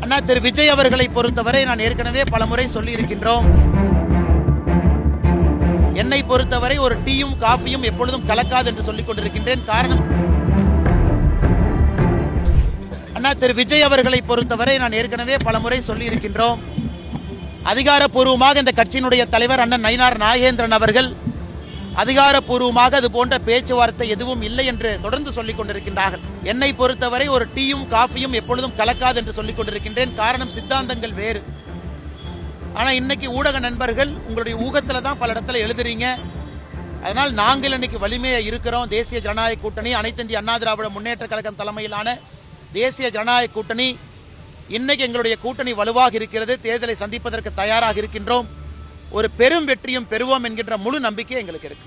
அண்ணா திரு விஜய் அவர்களை பொறுத்தவரை நான் ஏற்கனவே பலமுறை சொல்லி இருக்கின்றோம். என்னை பொறுத்தவரை ஒரு டீயும் காஃபியும் எப்பொழுதும் கலக்காது என்று சொல்லிக் கொண்டிருக்கின்றேன். காரணம், அண்ணா திரு விஜய் அவர்களை பொறுத்தவரை நான் ஏற்கனவே பலமுறை சொல்லி இருக்கின்றோம். அதிகாரப்பூர்வமாக இந்த கட்சியினுடைய தலைவர் அண்ணன் நயினார் நாகேந்திரன் அவர்கள் அதிகாரப்பூர்வமாக அது போன்ற பேச்சுவார்த்தை எதுவும் இல்லை என்று தொடர்ந்து சொல்லிக் கொண்டிருக்கின்றார்கள். என்னை பொறுத்தவரை ஒரு டீயும் காஃபியும் எப்பொழுதும் கலக்காது என்று சொல்லிக் கொண்டிருக்கின்றேன். காரணம், சித்தாந்தங்கள் வேறு. ஆனால் இன்னைக்கு ஊடக நண்பர்கள் உங்களுடைய ஊகத்தில் தான் பல இடத்துல எழுதுறீங்க. அதனால் நாங்கள் இன்னைக்கு வலிமையாக இருக்கிறோம். தேசிய ஜனநாயக கூட்டணி, அனைத்து இந்திய அண்ணா திராவிட முன்னேற்ற கழகம் தலைமையிலான தேசிய ஜனநாயக கூட்டணி, இன்னைக்கு எங்களுடைய கூட்டணி வலுவாக இருக்கிறது. தேர்தலை சந்திப்பதற்கு தயாராக இருக்கின்றோம். ஒரு பெரும் வெற்றியும் பெறுவோம் என்கின்ற முழு நம்பிக்கை எங்களுக்கு இருக்கு.